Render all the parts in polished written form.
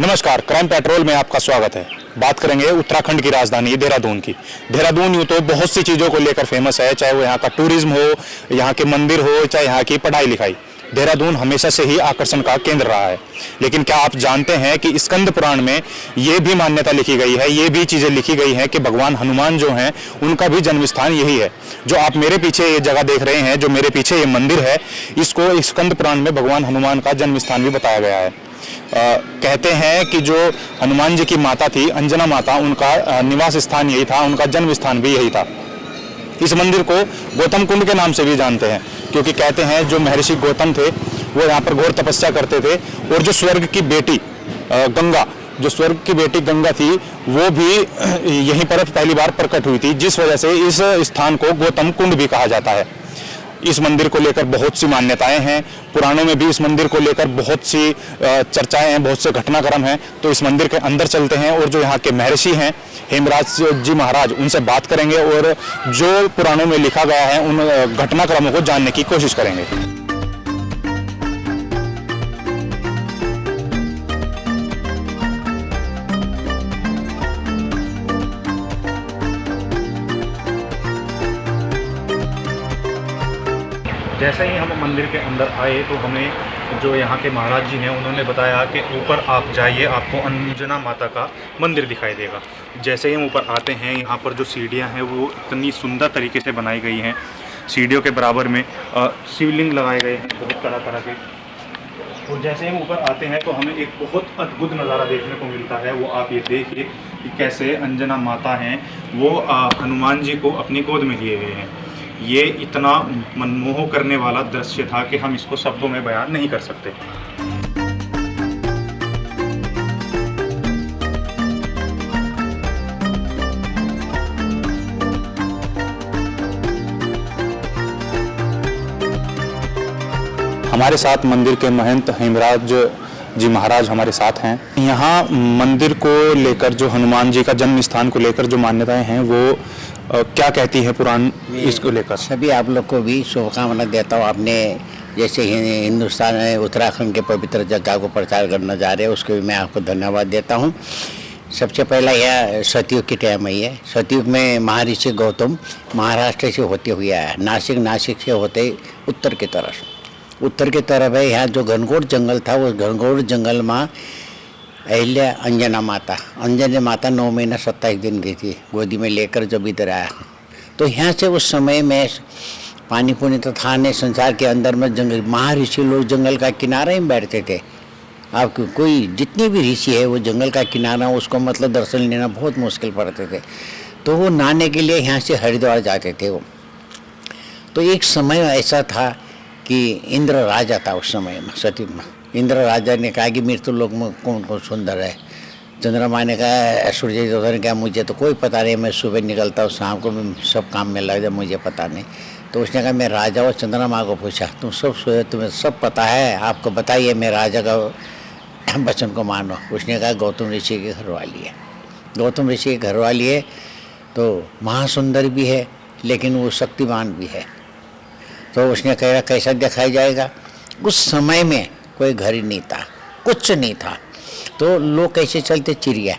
नमस्कार, crime petrol में आपका स्वागत है। बात करेंगे उत्तराखंड की राजधानी देहरादून की। देहरादून यूँ तो बहुत सी चीज़ों को लेकर फेमस है, चाहे वो यहाँ का टूरिज्म हो, यहाँ के मंदिर हो, चाहे यहाँ की पढ़ाई लिखाई। देहरादून हमेशा से ही आकर्षण का केंद्र रहा है। लेकिन क्या आप जानते हैं कि स्कंद पुराण में ये भी मान्यता लिखी गई है, ये भी चीज़ें लिखी गई हैं कि भगवान हनुमान जो हैं उनका भी जन्म स्थान यही है। जो आप मेरे पीछे ये जगह देख रहे हैं, जो मेरे पीछे ये मंदिर है, इसको स्कंद पुराण में भगवान हनुमान का जन्म स्थान भी बताया गया है। कहते हैं कि जो हनुमान जी की माता थी अंजना माता, उनका निवास स्थान यही था, उनका जन्म स्थान भी यही था। इस मंदिर को गौतम कुंड के नाम से भी जानते हैं, क्योंकि कहते हैं जो महर्षि गौतम थे वो यहाँ पर घोर तपस्या करते थे, और जो स्वर्ग की बेटी गंगा, जो स्वर्ग की बेटी गंगा थी, वो भी यहीं पर पहली बार प्रकट हुई थी, जिस वजह से इस स्थान को गौतम कुंड भी कहा जाता है। इस मंदिर को लेकर बहुत सी मान्यताएं हैं, पुराणों में भी इस मंदिर को लेकर बहुत सी चर्चाएं हैं, बहुत से घटनाक्रम हैं। तो इस मंदिर के अंदर चलते हैं और जो यहाँ के महर्षि हैं हेमराज जी महाराज, उनसे बात करेंगे और जो पुराणों में लिखा गया है उन घटनाक्रमों को जानने की कोशिश करेंगे। जैसे ही हम मंदिर के अंदर आए तो हमें जो यहाँ के महाराज जी हैं उन्होंने बताया कि ऊपर आप जाइए, आपको अंजना माता का मंदिर दिखाई देगा। जैसे ही हम ऊपर आते हैं, यहाँ पर जो सीढ़ियाँ हैं वो इतनी सुंदर तरीके से बनाई गई हैं। सीढ़ियों के बराबर में शिवलिंग लगाए गए हैं बहुत तरह तरह के। और जैसे ही हम ऊपर आते हैं तो हमें एक बहुत अद्भुत नज़ारा देखने को मिलता है। वो आप ये देखिए कि कैसे अंजना माता हैं वो हनुमान जी को अपनी गोद में लिए हुए हैं। ये इतना मनमोह करने वाला दृश्य था कि हम इसको शब्दों में बयान नहीं कर सकते। हमारे साथ मंदिर के महंत हेमराज जी महाराज हमारे साथ हैं। यहाँ मंदिर को लेकर, जो हनुमान जी का जन्म स्थान को लेकर जो मान्यताएं हैं वो क्या कहती है पुराण इसको लेकर? सभी आप लोग को भी शुभकामना देता हूँ। आपने जैसे हिंदुस्तान में उत्तराखंड के पवित्र जगह को प्रचार करना जा रहे हैं, उसको भी मैं आपको धन्यवाद देता हूँ। सबसे पहला यह सतयुग की टाइम है। सतयुग में महर्षि गौतम महाराष्ट्र से होते हुए आया, नासिक से होते उत्तर की तरफ है। यहाँ जो घनघोर जंगल था, वो घनघोर जंगल में अहिल्या अंजना माता 9 महीना 27 दिन की थी, गोदी में लेकर जब इधर आया। तो यहाँ से उस समय में पानी पुनी तो था नहीं, संसार के अंदर में जंगल, महर्षि लोग जंगल का किनारा ही बैठते थे। आप कोई जितनी भी ऋषि है वो जंगल का किनारा, उसको मतलब दर्शन लेना बहुत मुश्किल पड़ते थे। तो वो नहाने के लिए यहाँ से हरिद्वार जाते थे वो। तो एक समय ऐसा था कि इंद्र राजा था उस समय में, सतयुग में। इंद्र राजा ने कहा कि मेरे तो लोग में कौन कौन सुंदर है। चंद्रमा ने कहा, सूर्य देवता ने कहा मुझे तो कोई पता नहीं, मैं सुबह निकलता हूँ, शाम को मैं सब काम में लग जाए, मुझे पता नहीं। तो उसने कहा मैं राजा और चंद्रमा को पूछा, तुम सब सोए, तुम्हें सब पता है, आपको बताइए, मैं राजा का वचन को मानो। उसने कहा गौतम ऋषि की घरवाली है। गौतम ऋषि की घरवाली है तो महासुंदर भी है, लेकिन वो शक्तिमान भी है। तो उसने कहा कैसा दिखाई जाएगा। उस समय में कोई घर ही नहीं था, कुछ नहीं था। तो लोग कैसे चलते, चिड़िया,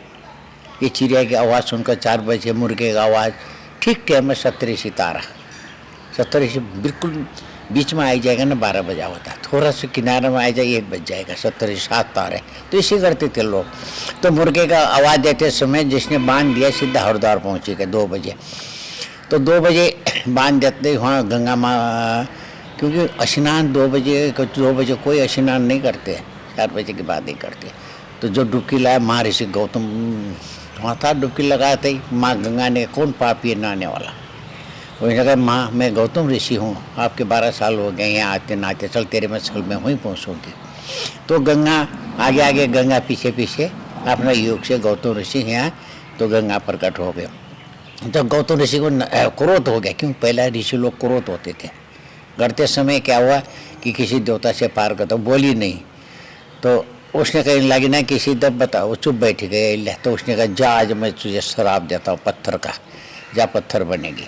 ये चिड़िया की आवाज़ सुनकर 4 बजे, मुर्गे की आवाज़, ठीक टाइम में सप्तऋषि बिल्कुल बीच में आ जाएगा ना, 12 बजा होता है, थोड़ा सा किनारे में आ जाए 1 बज जाएगा, सप्तऋषि 7 तारे। तो इसी करते थे लोग। तो मुर्गे का आवाज़ देते समय जिसने बांध दिया सीधा हरिद्वार पहुँचे गए 2 बजे। तो 2 बजे बांध देते वहाँ गंगा माँ, क्योंकि स्नान 2 बजे कोई स्नान नहीं करते, 4 बजे के बाद ही करते। तो जो डुबकी लाया महर्षि गौतम वहाँ था, डुबकी लगाया था माँ गंगा ने, कौन पापी है नहाने वाला। उसने कहा माँ मैं गौतम ऋषि हूँ, आपके 12 साल हो गए यहाँ आते नहाते, चल तेरे में छल में वहीं पहुँचूँगी। तो गंगा आगे गंगा पीछे अपना योग से गौतम ऋषि यहाँ, तो गंगा प्रकट हो गए। तो गौतम ऋषि को क्रोध हो गया, क्योंकि पहले ऋषि लोग क्रोध होते थे। करते समय क्या हुआ कि किसी देवता से पार करता, बोली नहीं। तो उसने कहने लगी ना किसी दब बताओ, वो चुप बैठ गए। तो उसने कहा जा आज मैं तुझे शराब देता हूँ पत्थर का, जा पत्थर बनेगी।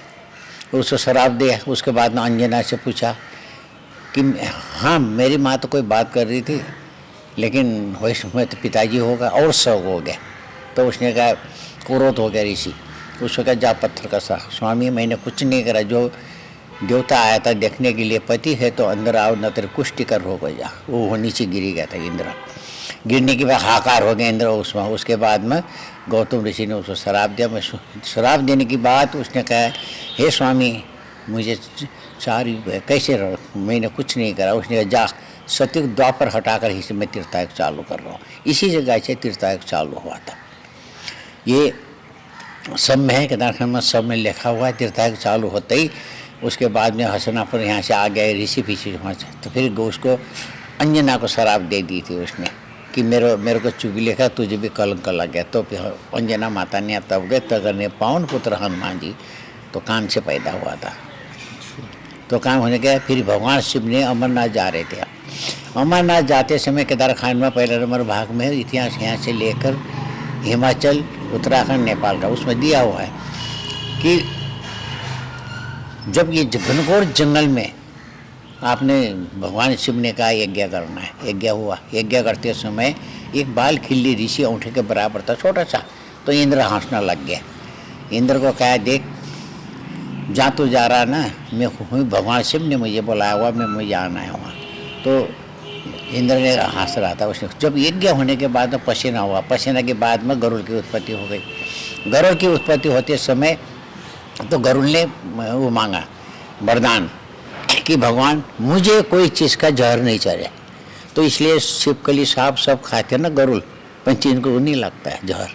उसको शराब दिया। उसके बाद ना अंजना से पूछा कि हाँ मेरी माँ तो कोई बात कर रही थी, लेकिन वही समय तो पिताजी होगा और शौक हो गया। तो उसने कहा, क्रोध हो गया ऋषि, उसको कहा जा पत्थर का सा, स्वामी मैंने कुछ नहीं करा, जो देवता आया था देखने के लिए, पति है तो अंदर आओ न तेरे कुष्टि कर हो गया। वो नीचे गिरी गया था इंद्र। गिरने के बाद हाहाकार हो गया इंद्र उसमें। उसके बाद में गौतम ऋषि ने उसको श्राप दिया। मैं श्राप देने की बात उसने कहा, हे स्वामी मुझे सारी कैसे मैंने कुछ नहीं करा। उसने कहा जा सतयुग द्वापर हटाकर ही से मैं तीर्थाटन चालू कर रहा हूँ। इसी जगह से तीर्थाटन चालू हुआ था। ये सब में है, केदारखंड में सब में लिखा हुआ है। तीर्थाटन चालू होते ही उसके बाद में हसनापुर यहाँ से आ गए ऋषि पीछे वहाँ से। तो फिर उसको अंजना को शराब दे दी थी उसने कि मेरे को चुगली का तुझे भी कलंक लग गया। तो फिर अंजना माता ने तब गए तगरने पावन पुत्र हनुमान जी तो काम से पैदा हुआ था। तो काम होने के फिर भगवान शिव ने अमरनाथ जा रहे थे। अमरनाथ जाते समय केदारखंड में पहले नंबर भाग में इतिहास यहाँ से लेकर हिमाचल, उत्तराखंड, नेपाल का उसमें दिया हुआ है कि जब ये घनघोर जंगल में आपने भगवान शिव ने कहा यज्ञ करना है, यज्ञ हुआ। यज्ञ करते समय एक बाल खिल्ली ऋषि औंठे के बराबर था, छोटा सा। तो इंद्र हंसना लग गया। इंद्र को कहा, देख जा तू जा रहा ना, मैं भगवान शिव ने मुझे बुलाया हुआ, मैं मुझे आना है वहाँ। तो इंद्र ने हंस रहा था। उसने जब यज्ञ होने के बाद में पसीना हुआ, पसीना के बाद में गरुड़ की उत्पत्ति हो गई। गरुड़ की उत्पत्ति होते समय तो गरुड़ ने वो मांगा वरदान कि भगवान मुझे कोई चीज़ का जहर नहीं चढ़े। तो इसलिए छिपकली सांप सब खाते हैं ना गरुड़, पंछी इनको नहीं लगता है जहर।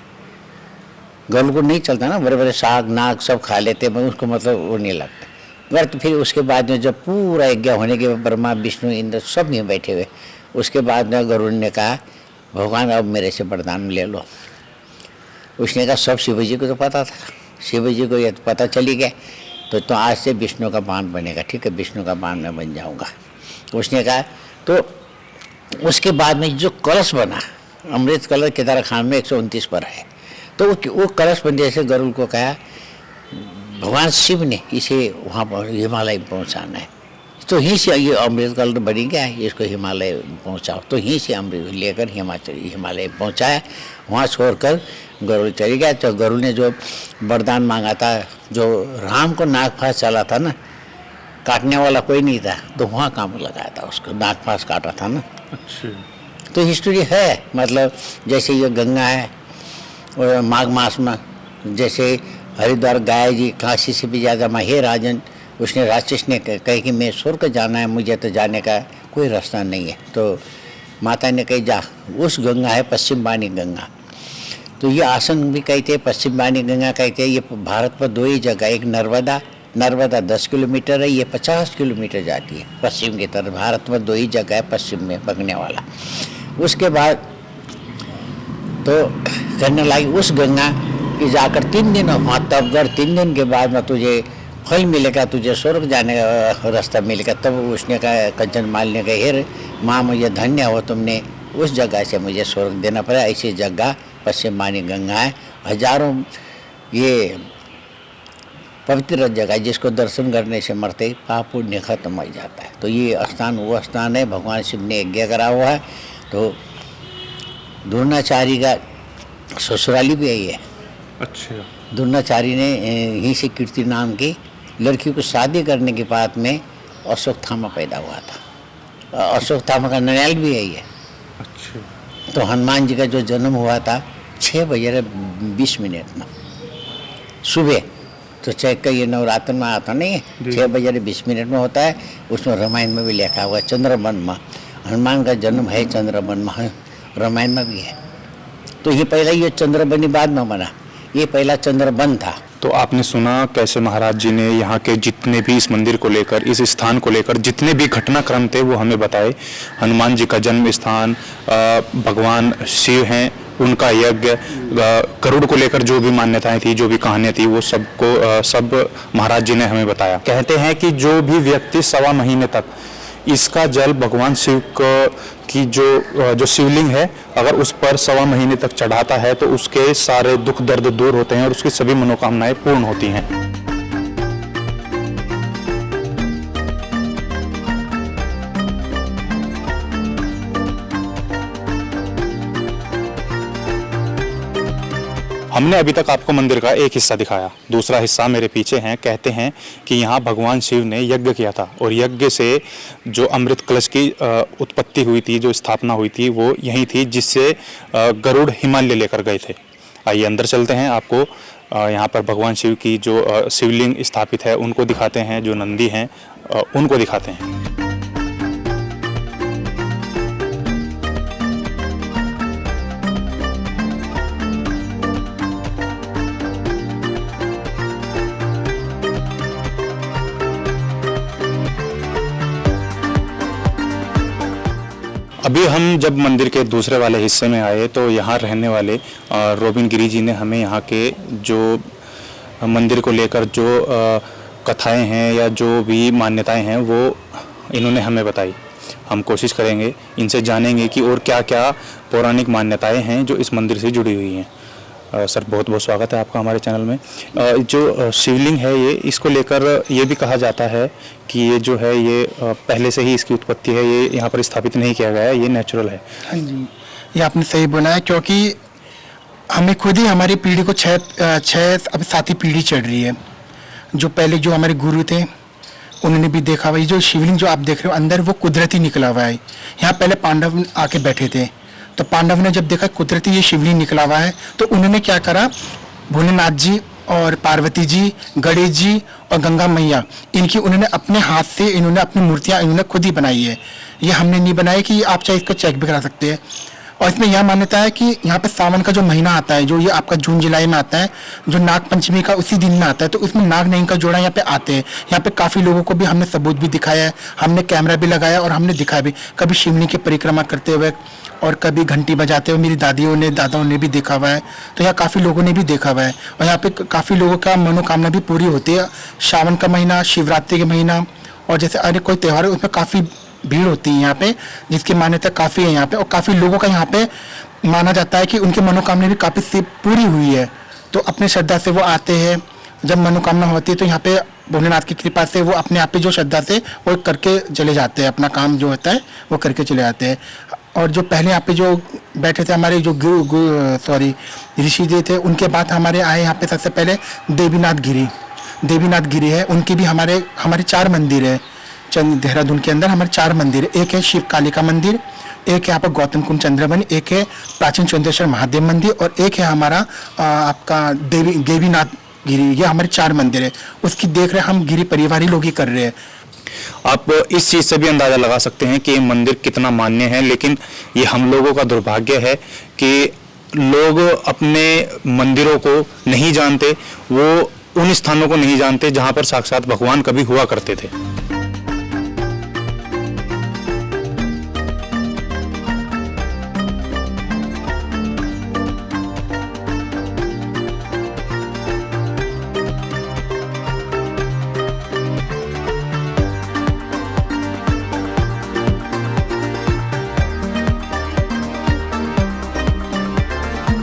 गरुड़ को नहीं चलता ना, बड़े बड़े साग नाग सब खा लेते हैं, उसको मतलब वो नहीं लगता। मगर तो फिर उसके बाद में जब पूरा यज्ञ होने के बाद ब्रह्मा विष्णु इंद्र सब में बैठे हुए, उसके बाद में गरुड़ ने कहा भगवान अब मेरे से वरदान ले लो। उसने कहा सब शिव जी को तो पता था, शिव जी को ये तो पता चली गया। तो आज से विष्णु का बाण बनेगा, ठीक है, विष्णु का बाण मैं बन जाऊंगा। उसने कहा। तो उसके बाद में जो कलश बना, अमृत कलश केदारखंड में 129 पर है। तो वो कलश बनने से गरुड़ को कहा भगवान शिव ने इसे वहाँ पर हिमालय पहुँचाना है। तो यहीं से ये अमृत कलश बनी गया, इसको हिमालय पहुँचाओ। तो यहीं से अमृत लेकर हिमालय पहुँचाया। वहाँ छोड़कर गरुड़ चली गया। तो गरुड़ ने जो वरदान मांगा था, जो राम को नागफास चला था ना, काटने वाला कोई नहीं था, तो वहाँ काम लगाया था उसको, नागफास काटा था ना। अच्छा। तो हिस्ट्री है, मतलब जैसे ये गंगा है और माघ मास में जैसे हरिद्वार गाय जी काशी से भी ज़्यादा माँ, हे राजन, उसने राक्षस ने कही कि मैं स्वर्ग जाना है, मुझे तो जाने का कोई रास्ता नहीं है। तो माता ने कही जा, उस गंगा है पश्चिम वाणी गंगा। तो ये आसन भी कहते हैं, पश्चिम वाणी गंगा कहते हैं। ये भारत पर दो ही जगह, एक नर्मदा 10 किलोमीटर है, ये 50 किलोमीटर जाती है पश्चिम की तरफ। भारत में दो ही जगह है पश्चिम में बगने वाला। उसके बाद तो करने लगी उस गंगा की जाकर 3 दिन वहाँ तब कर, 3 दिन के बाद में तुझे फल मिलेगा, तुझे स्वर्ग जाने का रास्ता मिलेगा। तब उसने कहा, कंचन माल ने कहा, हे माँ मुझे धन्य हो, तुमने उस जगह से मुझे स्वर्ग देना पड़ा। ऐसी जगह पश्चिम वाणी गंगा है, हजारों ये पवित्र जगह है, जिसको दर्शन करने से मरते ही पाप पुण्य खत्म हो जाता है। तो ये स्थान वो स्थान है, भगवान शिव ने यज्ञ करा हुआ है। तो द्रोणाचार्य का ससुराली भी यही है। अच्छा। द्रोणाचार्य ने यहीं से कीर्ति नाम की लड़की को शादी करने के बाद में अशोकथामा पैदा हुआ था। अशोकथामा का ननियाल भी यही है। अच्छा। तो हनुमान जी का जो जन्म हुआ था 6:20 में सुबह। तो चेक का ये नवरात्र में आता नहीं है, 6:20 में होता है। उसमें रामायण में भी लिखा हुआ है चंद्रबन में हनुमान का जन्म है, चंद्रबन में रामायण में भी है। तो ये पहला ये चंद्रबनी बाद में बना, ये पहला चंद्रबन था। तो आपने सुना कैसे महाराज जी ने यहाँ के जितने भी इस मंदिर को लेकर, इस स्थान को लेकर जितने भी घटनाक्रम थे वो हमें बताए। हनुमान जी का जन्म स्थान, भगवान शिव हैं, उनका यज्ञ, गरुड़ को लेकर जो भी मान्यताएं थी, जो भी कहानियां थी, वो सब महाराज जी ने हमें बताया। कहते हैं कि जो भी व्यक्ति 1.25 महीने तक इसका जल भगवान शिव की जो शिवलिंग है, अगर उस पर 1.25 महीने तक चढ़ाता है तो उसके सारे दुख दर्द दूर होते हैं और उसकी सभी मनोकामनाएं पूर्ण होती हैं। हमने अभी तक आपको मंदिर का एक हिस्सा दिखाया, दूसरा हिस्सा मेरे पीछे हैं। कहते हैं कि यहाँ भगवान शिव ने यज्ञ किया था और यज्ञ से जो अमृत कलश की उत्पत्ति हुई थी, जो स्थापना हुई थी, वो यही थी जिससे गरुड़ हिमालय लेकर गए थे। आइए अंदर चलते हैं, आपको यहाँ पर भगवान शिव की जो शिवलिंग स्थापित है उनको दिखाते हैं, जो नंदी हैं उनको दिखाते हैं। अभी हम जब मंदिर के दूसरे वाले हिस्से में आए तो यहाँ रहने वाले रोबिन गिरी जी ने हमें यहाँ के जो मंदिर को लेकर जो कथाएं हैं या जो भी मान्यताएं हैं वो इन्होंने हमें बताई। हम कोशिश करेंगे, इनसे जानेंगे कि और क्या क्या पौराणिक मान्यताएं हैं जो इस मंदिर से जुड़ी हुई हैं। सर बहुत बहुत स्वागत है आपका हमारे चैनल में। जो शिवलिंग है ये, इसको लेकर ये भी कहा जाता है कि ये जो है ये पहले से ही इसकी उत्पत्ति है, ये यहाँ पर स्थापित नहीं किया गया है, ये नेचुरल है। हाँ जी, ये आपने सही बोला है, क्योंकि हमें खुद ही हमारी पीढ़ी को छः अब सातवीं पीढ़ी चढ़ रही है। जो पहले जो हमारे गुरु थे उन्होंने भी देखा हुआ, ये जो शिवलिंग जो आप देख रहे हो अंदर, वो कुदरती निकला हुआ है। यहाँ पहले पांडव आके बैठे थे, तो पांडव ने जब देखा कुदरती ये शिवलिंग निकला हुआ है, तो उन्होंने क्या करा, भोलेनाथ जी और पार्वती जी, गणेश जी और गंगा मैया, इनकी उन्होंने अपने हाथ से इन्होंने अपनी मूर्तियाँ इन्होंने खुद ही बनाई है। ये हमने नहीं बनाई कि आप चाहे इसको चेक भी करा सकते हैं। और इसमें यह मान्यता है कि यहाँ पे सावन का जो महीना आता है, जो ये आपका जून जुलाई में आता है, जो नाग पंचमी का उसी दिन में आता है, तो उसमें नाग नयन का जोड़ा यहाँ पे आते हैं। यहाँ पे काफ़ी लोगों को भी हमने सबूत भी दिखाया है, हमने कैमरा भी लगाया और हमने दिखाया भी, कभी शिवलिंग की परिक्रमा करते हुए और कभी घंटी बजाते हुए मेरी दादियों ने दादाओं ने भी देखा हुआ है। तो यहाँ काफ़ी लोगों ने भी देखा हुआ है और यहाँ पे काफ़ी लोगों का मनोकामना भी पूरी होती है। सावन का महीना, शिवरात्रि का महीना और जैसे अरे कोई त्यौहार है उसमें काफ़ी भीड़ होती है यहाँ पे, जिसकी मान्यता काफ़ी है यहाँ पे। और काफ़ी लोगों का यहाँ पे माना जाता है कि उनकी मनोकामना भी काफ़ी से पूरी हुई है, तो अपने श्रद्धा से वो आते हैं। जब मनोकामना होती है तो यहाँ पे भोलेनाथ की कृपा से वो अपने आप ही जो श्रद्धा से वो करके चले जाते हैं, अपना काम जो होता है वो करके चले जाते हैं। और जो पहले यहाँ पे जो बैठे थे हमारे जो ऋषि जी थे, उनके बाद हमारे आए यहाँ पे सबसे पहले देवीनाथ गिरी है। उनकी भी हमारे 4 मंदिर है देहरादून के अंदर, हमारे 4 मंदिर है। एक है शिव काली का मंदिर, एक है यहाँ पर गौतम कुंड चंद्रबनी, एक है प्राचीन चंद्रेश्वर महादेव मंदिर और एक है हमारा आपका देवीनाथ गिरी। ये हमारे 4 मंदिर है, उसकी देख रहे हम गिरी परिवार ही लोग ही कर रहे हैं। आप इस चीज़ से भी अंदाज़ा लगा सकते हैं कि ये मंदिर कितना मान्य है, लेकिन ये हम लोगों का दुर्भाग्य है कि लोग अपने मंदिरों को नहीं जानते, वो उन स्थानों को नहीं जानते जहाँ पर साक्षात भगवान कभी हुआ करते थे।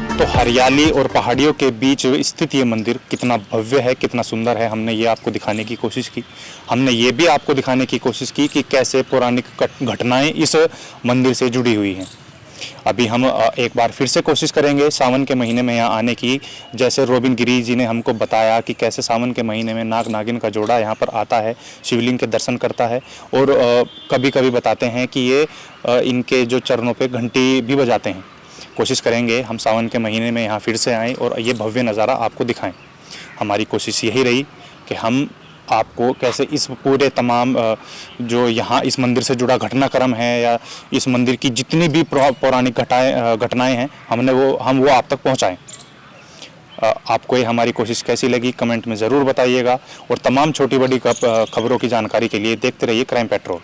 तो हरियाली और पहाड़ियों के बीच स्थित ये मंदिर कितना भव्य है, कितना सुंदर है, हमने ये आपको दिखाने की कोशिश की। हमने ये भी आपको दिखाने की कोशिश की कि कैसे पौराणिक घटनाएं इस मंदिर से जुड़ी हुई हैं। अभी हम एक बार फिर से कोशिश करेंगे सावन के महीने में यहाँ आने की। जैसे रोबिन गिरी जी ने हमको बताया कि कैसे सावन के महीने में नाग नागिन का जोड़ा यहाँ पर आता है, शिवलिंग के दर्शन करता है और कभी कभी बताते हैं कि ये इनके जो चरणों पे घंटी भी बजाते हैं। कोशिश करेंगे हम सावन के महीने में यहाँ फिर से आएँ और ये भव्य नज़ारा आपको दिखाएं। हमारी कोशिश यही रही कि हम आपको कैसे इस पूरे तमाम जो यहाँ इस मंदिर से जुड़ा घटनाक्रम है या इस मंदिर की जितनी भी पौराणिक घटनाएं हैं हम वो आप तक पहुँचाएँ। आपको ये हमारी कोशिश कैसी लगी कमेंट में ज़रूर बताइएगा और तमाम छोटी बड़ी खबरों की जानकारी के लिए देखते रहिए क्राइम पेट्रोल।